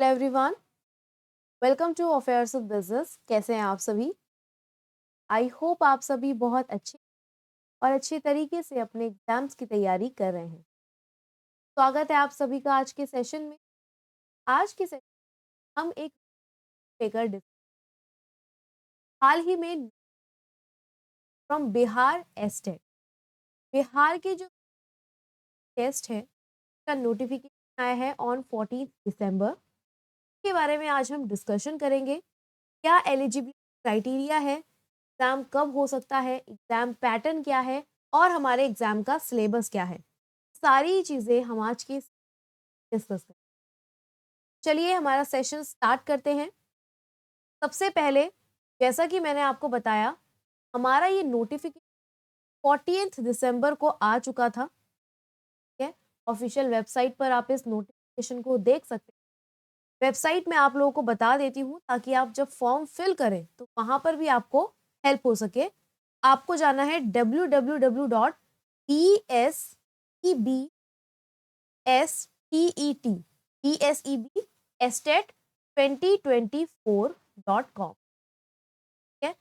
Hello everyone, welcome to affairs of business. कैसे हैं आप सभी? आई होप आप सभी बहुत अच्छे और अच्छे तरीके से अपने एग्जाम्स की तैयारी कर रहे हैं। स्वागत है आप सभी का आज के सेशन में। आज के सेशन हम एक पेपर हाल ही में फ्रॉम बिहार एस्टेट, बिहार के जो टेस्ट है का नोटिफिकेशन आया है ऑन 14 दिसंबर के बारे में आज हम डिस्कशन करेंगे। क्या एलिजिबिलिटी क्राइटेरिया है, एग्जाम कब हो सकता है, एग्जाम पैटर्न क्या है और हमारे एग्जाम का सिलेबस क्या है, सारी चीजें हम आज के डिस्कस करें। चलिए हमारा सेशन स्टार्ट करते हैं। सबसे पहले जैसा कि मैंने आपको बताया, हमारा ये नोटिफिकेशन 14 दिसंबर को आ चुका था। ठीक है, ऑफिशियल वेबसाइट पर आप इस नोटिफिकेशन को देख सकते हैं। वेबसाइट में आप लोगों को बता देती हूँ ताकि आप जब फॉर्म फिल करें तो वहां पर भी आपको हेल्प हो सके। आपको जाना है www.bsebestet2024.com। ठीक है,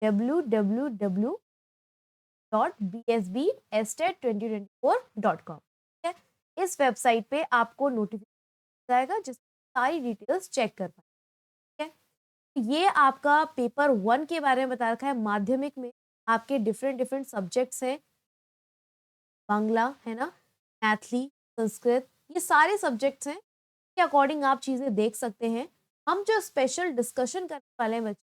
www.bsbestet2024.com। ठीक है, इस वेबसाइट पे आपको नोटिफिकेशन जाएगा जिसमें सारी डिटेल्स चेक कर पाए। ठीक है, ये आपका पेपर 1 के बारे में बता रखा है। माध्यमिक में आपके डिफरेंट डिफरेंट सब्जेक्ट्स हैं, बांग्ला है ना, मैथिली, संस्कृत, ये सारे सब्जेक्ट्स हैं। के अकॉर्डिंग आप चीजें देख सकते हैं। हम जो स्पेशल डिस्कशन करने वाले हैं बच्चे,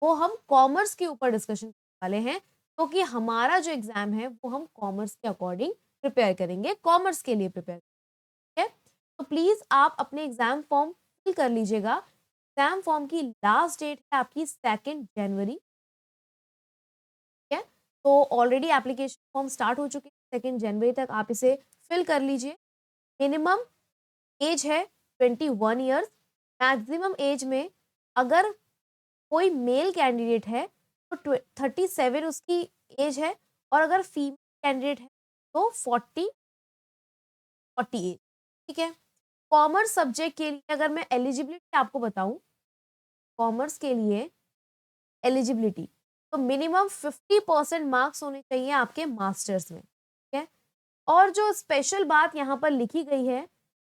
वो हम कॉमर्स के ऊपर डिस्कशन करने वाले हैं, क्योंकि हमारा जो एग्जाम है वो हम कॉमर्स के अकॉर्डिंग प्रिपेयर करेंगे, कॉमर्स के लिए प्रिपेयर है। तो प्लीज आप अपने एग्जाम फॉर्म फिल कर लीजिएगा। एग्जाम फॉर्म की लास्ट डेट है आपकी 2 जनवरी। ठीक है, तो ऑलरेडी एप्लीकेशन फॉर्म स्टार्ट हो चुके हैं। 2 जनवरी तक आप इसे फिल कर लीजिए। मिनिमम एज है 21 ईयर्स। मैक्सिमम एज में अगर कोई मेल कैंडिडेट है तो 37 उसकी एज है, और अगर फीमेल कैंडिडेट है तो 48। ठीक है, कॉमर्स सब्जेक्ट के लिए अगर मैं एलिजिबिलिटी आपको बताऊं, कॉमर्स के लिए एलिजिबिलिटी तो मिनिमम 50% मार्क्स होने चाहिए आपके मास्टर्स में। ठीक है, और जो स्पेशल बात यहाँ पर लिखी गई है,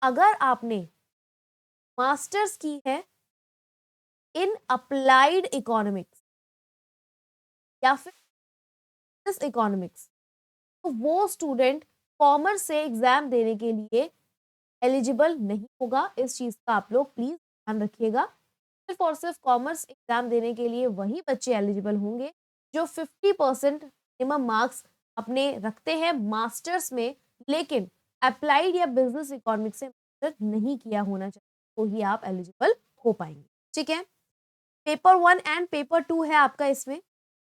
अगर आपने मास्टर्स की है इन अप्लाइड इकोनॉमिक्स या फिर इकोनॉमिक्स, तो वो स्टूडेंट कॉमर्स से एग्जाम देने के लिए एलिजिबल नहीं होगा। इस चीज का आप लोग प्लीज ध्यान रखिएगा। सिर्फ और सिर्फ कॉमर्स एग्जाम देने के लिए वही बच्चे एलिजिबल होंगे जो 50% मिनिमम मार्क्स अपने रखते हैं मास्टर्स में, लेकिन अप्लाइड या बिजनेस इकोनॉमिक्स से मास्टर नहीं किया होना चाहिए, तो ही आप एलिजिबल हो पाएंगे। ठीक है, पेपर 1 एंड पेपर 2 है आपका इसमें,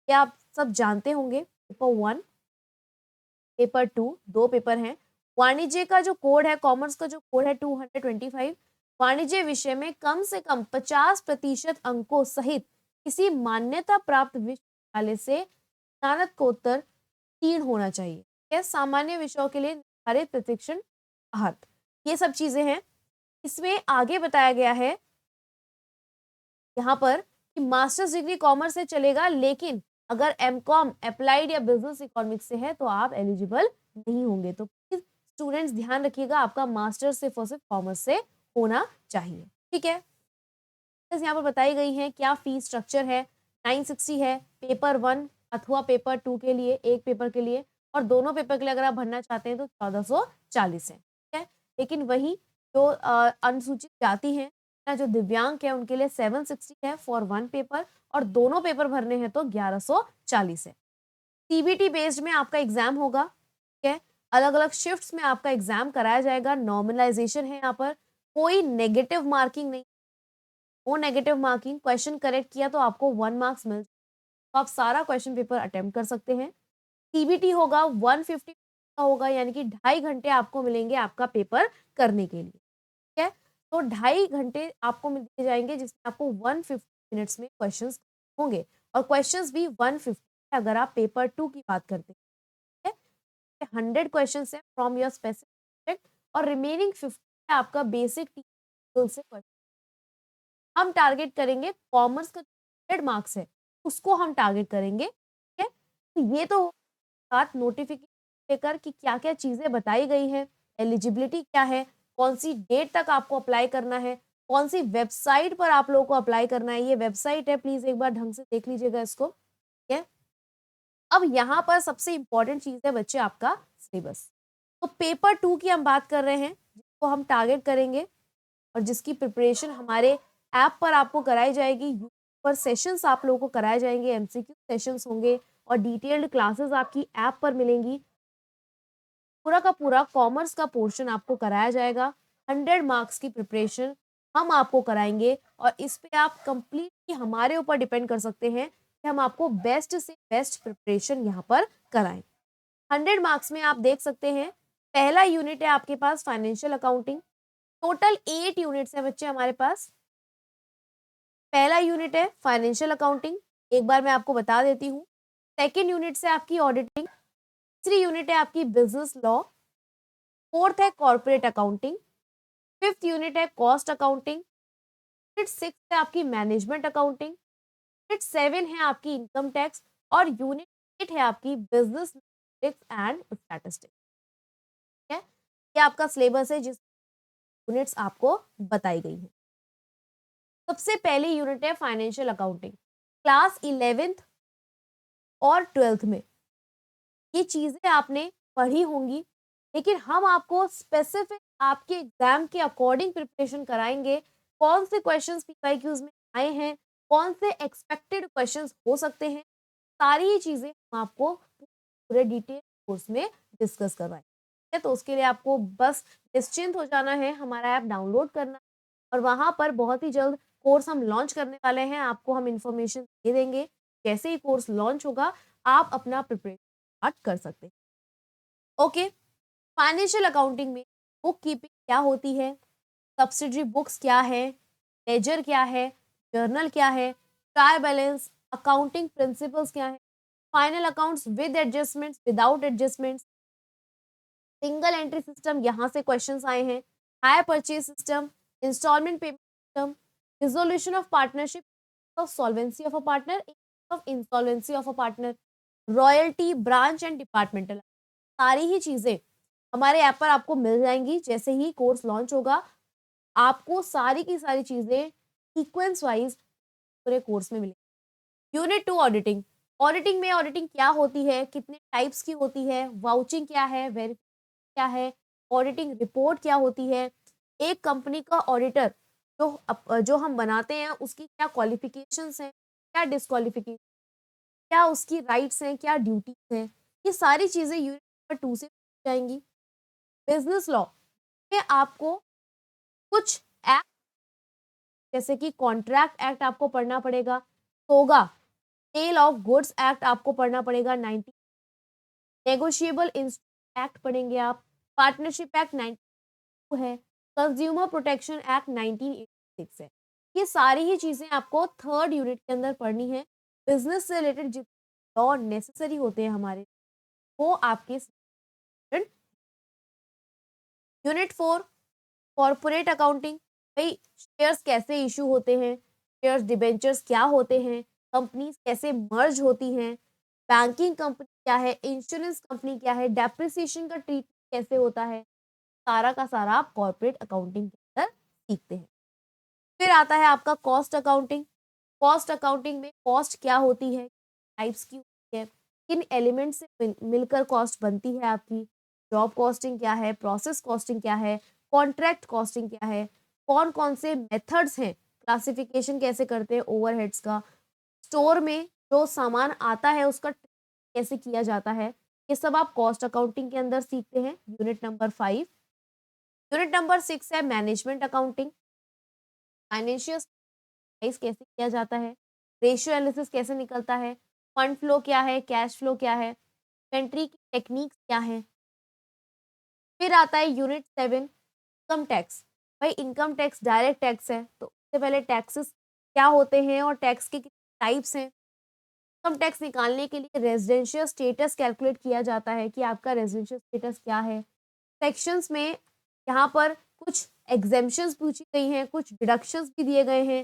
क्या आप सब जानते होंगे। पेपर 1, पेपर 2, दो पेपर हैं। वाणिज्य का जो कोड है, कॉमर्स का जो कोड है 225, वाणिज्य विषय में कम से कम 50% अंकों सहित किसी मान्यता प्राप्त विश्वविद्यालय से स्नातकोत्तर उत्तीर्ण होना चाहिए। यह सामान्य विषयों के लिए निर्धारित प्रशिक्षण अर्हत, ये सब चीजें हैं। इसमें आगे बताया गया है यहाँ पर कि मास्टर्स डिग्री कॉमर्स से चलेगा, लेकिन अगर एमकॉम अप्लाइड या बिजनेस इकोनॉमिक्स से है तो आप एलिजिबल नहीं होंगे। तो प्लीज स्टूडेंट्स ध्यान रखिएगा, आपका मास्टर्स सिर्फ और सिर्फ कॉमर्स से होना चाहिए। ठीक है, यहाँ पर बताई गई है क्या फीस स्ट्रक्चर है। 960 है पेपर 1 अथवा पेपर 2 के लिए, एक पेपर के लिए, और दोनों पेपर के लिए अगर आप भरना चाहते हैं तो 1440 है। ठीक है, लेकिन वही जो अनुसूचित जाति है ना, जो दिव्यांग है, उनके लिए 760 है फॉर 1 पेपर, और दोनों पेपर भरने हैं तो 1140 है। सीबीटी बेस्ड में आपका एग्जाम होगा। ठीक है, अलग अलग शिफ्ट्स में आपका एग्जाम कराया जाएगा। नॉर्मलाइजेशन है, यहाँ पर कोई नेगेटिव मार्किंग नहीं, वो नेगेटिव मार्किंग। क्वेश्चन करेक्ट किया तो आपको 1 मार्क्स मिल, तो आप सारा क्वेश्चन पेपर अटेम्प्ट कर सकते हैं। सीबीटी होगा 150 का होगा, यानी कि 2.5 घंटे आपको मिलेंगे आपका पेपर करने के लिए। ठीक है, तो 2.5 घंटे आपको मिल दिए जाएंगे जिसमें आपको 150 मिनट्स में क्वेश्चंस होंगे, और क्वेश्चंस भी 150 अगर आप पेपर 2 की बात करते हैं। 100 क्वेश्चन है फ्रॉम योर स्पेसिफिक सब्जेक्ट, और रिमेनिंग 50 आपका बेसिक से क्वेश्चन हम टारगेट करेंगे कॉमर्स का 100 मार्क्स है उसको हम टारगेट करेंगे, ठीक है। तो ये तो बात नोटिफिकेशन लेकर कि क्या क्या चीजें बताई गई है, एलिजिबिलिटी क्या है, कौन सी डेट तक आपको अप्लाई करना है, कौन सी वेबसाइट पर आप लोगों को अप्लाई करना है। ये वेबसाइट है, प्लीज एक बार ढंग से देख लीजिएगा इसको, ठीक है। अब यहाँ पर सबसे इंपॉर्टेंट चीज है बच्चे आपका सिलेबस। तो पेपर 2 की हम बात कर रहे हैं जिसको हम टारगेट करेंगे और जिसकी प्रिपरेशन हमारे ऐप पर आपको कराई जाएगी। यूट्यूब पर सेशंस आप लोगों को कराए जाएंगे, एमसीक्यू सेशंस होंगे और डिटेल्ड क्लासेस आपकी ऐप पर मिलेंगी। पूरा का पूरा कॉमर्स का पोर्शन आपको कराया जाएगा। 100 मार्क्स की प्रिपरेशन हम आपको कराएंगे और इस पे आप कंप्लीटली हमारे ऊपर डिपेंड कर सकते हैं कि हम आपको बेस्ट से बेस्ट प्रिपरेशन यहाँ पर कराएं। 100 मार्क्स में आप देख सकते हैं पहला यूनिट है आपके पास फाइनेंशियल अकाउंटिंग। टोटल 8 यूनिट्स है बच्चे हमारे पास। पहला यूनिट है फाइनेंशियल अकाउंटिंग, एक बार मैं आपको बता देती हूँ। सेकेंड यूनिट से आपकी ऑडिटिंग, तीसरी यूनिट है आपकी बिजनेस लॉ, फोर्थ है कॉर्पोरेट अकाउंटिंग, फिफ्थ यूनिट है कॉस्ट अकाउंटिंग, यूनिट 6 है आपकी मैनेजमेंट अकाउंटिंग, यूनिट 7 है आपकी इनकम टैक्स और यूनिट 8 है आपकी बिजनेस एंड स्टैटिस्टिक्स। ठीक है, ये आपका सिलेबस है जिस यूनिट्स आपको बताई गई है। सबसे पहली यूनिट है फाइनेंशियल अकाउंटिंग। क्लास 11th और 12th में ये चीजें आपने पढ़ी होंगी, लेकिन हम आपको स्पेसिफिक आपके एग्जाम के अकॉर्डिंग प्रिपरेशन कराएंगे। कौन से क्वेश्चंस पीवाईक्यूज में आए हैं, कौन से एक्सपेक्टेड क्वेश्चंस हो सकते हैं, सारी ही चीजें हम आपको पूरे डिटेल कोर्स में डिस्कस करवाएंगे। तो उसके लिए आपको बस निश्चिंत हो जाना है, हमारा ऐप डाउनलोड करना और वहां पर बहुत ही जल्द कोर्स हम लॉन्च करने वाले हैं। आपको हम इंफॉर्मेशन दे देंगे। जैसे ही कोर्स लॉन्च होगा आप अपना प्रिपरेशन स्टार्ट कर सकते हैं। ओके, फाइनेंशियल अकाउंटिंग में बुक कीपिंग क्या होती है, सब्सिडरी बुक्स क्या है, लेजर क्या है, जर्नल क्या है, ट्रायल बैलेंस, अकाउंटिंग प्रिंसिपल्स क्या है, final accounts with adjustments, without adjustments, single entry system यहाँ से क्वेश्चंस आए हैं, hire purchase system, instalment payment system, resolution of partnership, of solvency of a partner, of insolvency of a partner, royalty, branch and departmental, सारी ही चीजें हमारे app पर आपको मिल जाएंगी। जैसे ही कोर्स लॉन्च होगा आपको सारी की सारी चीजें सीक्वेंस वाइज पूरे कोर्स में मिलेगी। Unit 2 auditing. ऑडिटिंग में ऑडिटिंग क्या होती है, कितने टाइप्स की होती है, वाउचिंग क्या है, वेरिफिकेशन क्या है, ऑडिटिंग रिपोर्ट क्या होती है, एक कंपनी का ऑडिटर जो हम बनाते हैं उसकी क्या क्वालिफिकेशंस हैं, क्या डिस्क्वालिफिकेशन, क्या उसकी राइट्स हैं, क्या ड्यूटीज हैं, ये सारी चीजें यूनिट नंबर 2 से जाएंगी। बिजनेस लॉ में आपको कुछ एक्ट जैसे कि कॉन्ट्रैक्ट एक्ट आपको पढ़ना पड़ेगा, सोगा सेल ऑफ गुड्स एक्ट आपको पढ़ना पड़ेगा 90, नेगोशिएबल एक्ट पढ़ेंगे आप, पार्टनरशिप एक्ट 92 है, कंज्यूमर प्रोटेक्शन एक्ट 1986 है। ये सारी ही चीजें आपको थर्ड यूनिट के अंदर पढ़नी है। बिजनेस से रिलेटेड जितने लॉ नेसेसरी होते हैं हमारे वो आपके यूनिट 4 कॉर्पोरेट अकाउंटिंग। भाई शेयर्स कैसे इशू होते हैं, शेयर्स डिबेंचर्स क्या होते हैं, कंपनीज कैसे मर्ज होती हैं, बैंकिंग कंपनी क्या है, इंश्योरेंस कंपनी क्या है, डेप्रिसिएशन का ट्रीटमेंट कैसे होता है, सारा का सारा आप कॉर्पोरेट अकाउंटिंग के अंदर सीखते हैं। फिर आता है आपका कॉस्ट अकाउंटिंग। कॉस्ट अकाउंटिंग में कॉस्ट क्या होती है, टाइप्स की होती है, किन एलिमेंट से मिलकर कॉस्ट बनती है आपकी, जॉब कॉस्टिंग क्या है, प्रोसेस कॉस्टिंग क्या है, कॉन्ट्रैक्ट कॉस्टिंग क्या है, कौन कौन से मेथड्स हैं, क्लासिफिकेशन कैसे करते हैं ओवरहेड्स का, स्टोर में जो सामान आता है उसका कैसे किया जाता है, ये सब आप कॉस्ट अकाउंटिंग के अंदर सीखते हैं यूनिट नंबर 5। यूनिट नंबर 6 है मैनेजमेंट अकाउंटिंग। फाइनेंशियल कैसे किया जाता है, रेशियो एनालिसिस कैसे निकलता है, फंड फ्लो क्या है, कैश फ्लो क्या है, इन्वेंट्री की टेक्निक्स क्या है। फिर आता है यूनिट 7 इनकम टैक्स। भाई इनकम टैक्स डायरेक्ट टैक्स है तो उससे पहले टैक्सेस क्या होते हैं और टैक्स के कितने टाइप्स हैं। इनकम टैक्स निकालने के लिए रेजिडेंशियल स्टेटस कैलकुलेट किया जाता है कि आपका रेजिडेंशियल स्टेटस क्या है। सेक्शंस में यहाँ पर कुछ एग्जेम्पशंस पूछी गई हैं, कुछ डिडक्शंस भी दिए गए हैं।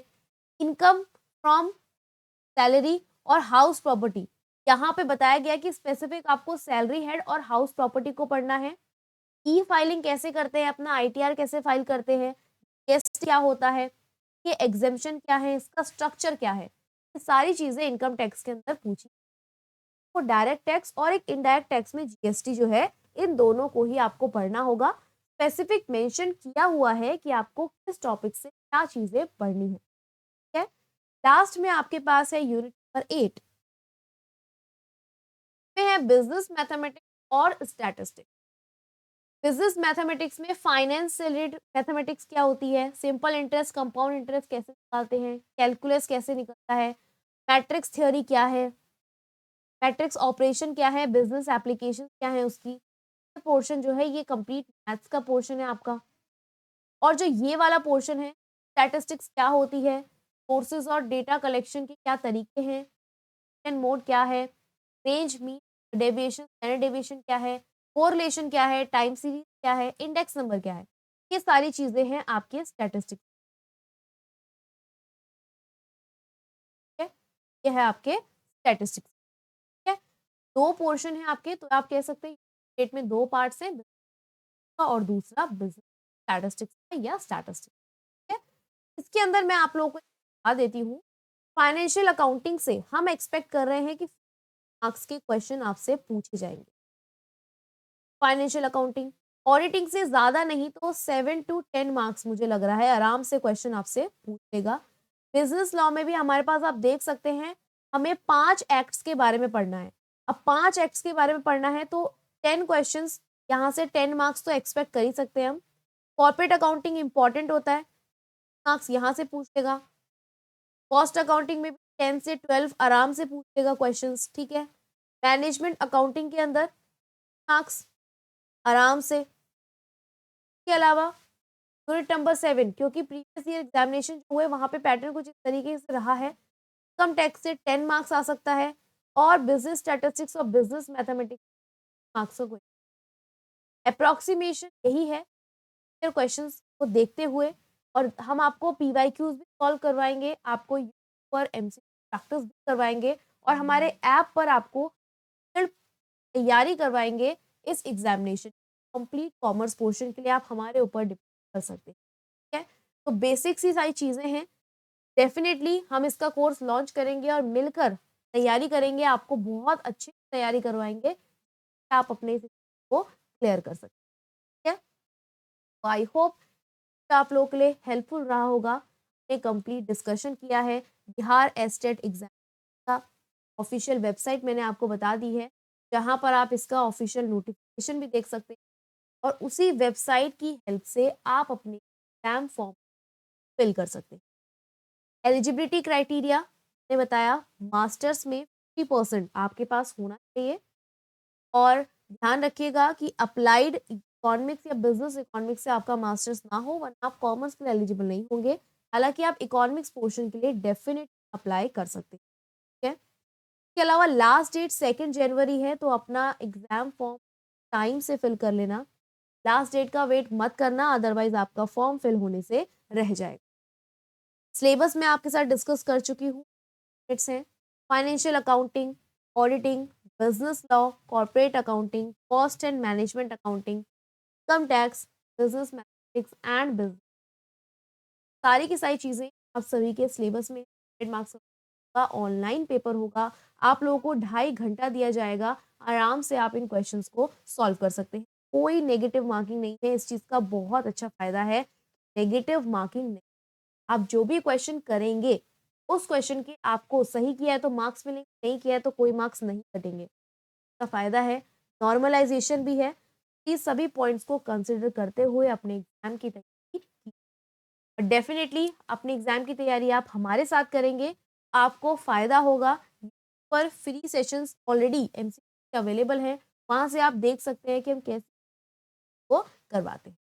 इनकम फ्रॉम सैलरी और हाउस प्रॉपर्टी, यहाँ पे बताया गया कि स्पेसिफिक आपको सैलरी हेड और हाउस प्रॉपर्टी को पढ़ना है। ई फाइलिंग कैसे करते हैं, अपना आईटीआर कैसे फाइल करते हैं, गेस्ट क्या होता है, ये एग्जेम्पशन क्या है, इसका स्ट्रक्चर क्या है, ये सारी चीजें इनकम टैक्स के अंदर पूछी। तो डायरेक्ट टैक्स और एक इनडायरेक्ट टैक्स में जीएसटी जो है, इन दोनों को ही आपको पढ़ना होगा। स्पेसिफिक मेंशन किया हुआ है कि आपको किस टॉपिक से क्या चीजें पढ़नी है, ठीक है। लास्ट में आपके पास है यूनिट नंबर 8 में है बिजनेस मैथमेटिक्स और स्टैटिस्टिक्स। बिजनेस मैथमेटिक्स में फाइनेंस से रिलेटेड मैथमेटिक्स क्या होती है, सिंपल इंटरेस्ट, कंपाउंड इंटरेस्ट कैसे निकालते हैं, कैलकुलस कैसे निकलता है, मैट्रिक्स थ्योरी क्या है, मैट्रिक्स ऑपरेशन क्या है, बिजनेस एप्लीकेशन क्या है उसकी, पोर्शन जो है ये कंप्लीट मैथ्स का पोर्शन है आपका। और जो ये वाला पोर्शन है, स्टैटिस्टिक्स क्या होती है, सोर्सेज और डेटा कलेक्शन के क्या तरीके हैं, मोड क्या है, range, mean, deviation, standard deviation क्या है, कोरिलेशन क्या है, टाइम सीरीज क्या है, इंडेक्स नंबर क्या है, ये सारी चीजें हैं आपके स्टैटिस्टिक्स। ये है आपके स्टैटिस्टिक्स, ठीक है। दो पोर्शन है आपके, तो आप कह सकते हैं स्टेट में दो पार्ट्स हैं, का और दूसरा बिजनेस स्टैटिस्टिक्स या स्टैटिस्टिक्स, ठीक है। इसके अंदर मैं आप लोगों को बता देती हूँ, फाइनेंशियल अकाउंटिंग से हम एक्सपेक्ट कर रहे हैं कि मार्क्स के क्वेश्चन आपसे पूछे जाएंगे। फाइनेंशियल अकाउंटिंग ऑडिटिंग से ज्यादा नहीं तो 7 to 10 मार्क्स मुझे लग रहा है आराम से क्वेश्चन आपसे पूछेगा। बिजनेस लॉ में भी हमारे पास आप देख सकते हैं, हमें 5 एक्ट्स के बारे में पढ़ना है। अब 5 एक्ट्स के बारे में पढ़ना है तो 10 क्वेश्चंस, यहाँ से 10 मार्क्स तो एक्सपेक्ट कर ही सकते हैं हम। कॉर्पोरेट अकाउंटिंग इंपॉर्टेंट होता है, मार्क्स यहाँ से पूछेगा। कॉस्ट अकाउंटिंग में भी 10 से 12 आराम से पूछेगा क्वेश्चंस, ठीक है। मैनेजमेंट अकाउंटिंग के अंदर मार्क्स आराम से। इसके अलावा यूनिट नंबर 7, क्योंकि प्रीवियस ईयर एग्जामिनेशन जो हुए वहां पे पैटर्न कुछ इस तरीके से रहा है, इनकम टैक्स से 10 मार्क्स आ सकता है और बिजनेस स्टैटिस्टिक्स और बिजनेस मैथमेटिक्स मार्क्सों को अप्रोक्सीमेशन यही है क्वेश्चंस को देखते हुए। और हम आपको पीवाईक्यूज भी सॉल्व करवाएंगे, आपको पर एमसीक्यू प्रैक्टिस भी करवाएंगे और हमारे ऐप पर आपको तैयारी करवाएंगे इस एग्जामिनेशन कंप्लीट कॉमर्स पोर्शन के लिए। आप हमारे ऊपर डिपेंड कर सकते हैं, ठीक है। तो बेसिक्स ही सारी चीजें हैं, डेफिनेटली हम इसका कोर्स लॉन्च करेंगे और मिलकर तैयारी करेंगे, आपको बहुत अच्छी तैयारी करवाएंगे, आप अपने को क्लियर कर सकते हैं, ठीक है। तो आई होप आप लोगों के लिए हेल्पफुल रहा होगा। हमने कंप्लीट डिस्कशन किया है बिहार एस्टेट एग्जाम का, ऑफिशियल वेबसाइट मैंने आपको बता दी है, जहां पर आप इसका ऑफिशियल नोटिफिकेशन भी देख सकते हैं और उसी वेबसाइट की हेल्प से आप अपने एग्जाम फॉर्म फिल कर सकते हैं। एलिजिबिलिटी क्राइटेरिया ने बताया, मास्टर्स में 50% आपके पास होना चाहिए और ध्यान रखिएगा कि अप्लाइड इकोनॉमिक्स या बिजनेस इकोनॉमिक्स से आपका मास्टर्स ना हो, वरना आप कॉमर्स के लिए एलिजिबल नहीं होंगे। हालांकि आप इकोनॉमिक्स पोर्शन के लिए डेफिनेट अप्लाई कर सकते हैं, ठीक है। इसके अलावा लास्ट डेट 2 जनवरी है, तो अपना एग्जाम फॉर्म टाइम से फिल कर लेना, लास्ट डेट का वेट मत करना, अदरवाइज आपका फॉर्म फिल होने से रह जाएगा। सिलेबस मैं आपके साथ डिस्कस कर चुकी हूँ, हैं financial accounting, auditing, business law, corporate accounting, cost and management accounting, income tax, business mathematics and business, सारी की सारी चीज़ें आप सभी के सिलेबस में 100 मार्क्स का ऑनलाइन पेपर होगा। आप लोगों को 2.5 घंटा दिया जाएगा, आराम से आप इन क्वेश्चंस को सॉल्व कर सकते हैं। कोई नेगेटिव मार्किंग नहीं है, इस चीज़ का बहुत अच्छा फायदा है, नेगेटिव मार्किंग नहीं। आप जो भी क्वेश्चन करेंगे उस क्वेश्चन की आपको सही किया है तो मार्क्स मिलेंगे, नहीं किया है तो कोई मार्क्स नहीं कटेंगे। इसका फायदा है, नॉर्मलाइजेशन भी है। इस सभी पॉइंट्स को कंसिडर करते हुए अपने एग्जाम की तैयारी की। डेफिनेटली अपने एग्जाम की तैयारी आप हमारे साथ करेंगे, आपको फायदा होगा। पर free sessions already MCQ available है, वहां से आप देख सकते हैं कि हम कैसे वो करवाते हैं।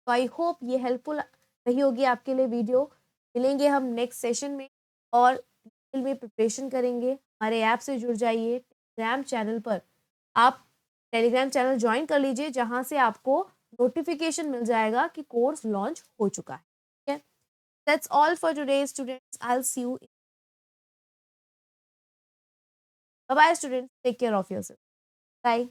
तो आई होप ये हेल्पफुल रही होगी आपके लिए वीडियो। मिलेंगे हम नेक्स्ट सेशन में और डिटेल में प्रिपरेशन करेंगे। हमारे ऐप से जुड़ जाइए, टेलीग्राम चैनल पर आप टेलीग्राम चैनल ज्वाइन कर लीजिए, जहां से आपको नोटिफिकेशन मिल जाएगा कि कोर्स लॉन्च हो चुका है, ठीक है। That's all for today, students. I'll see you. Bye bye, students. Take care of yourself. Bye.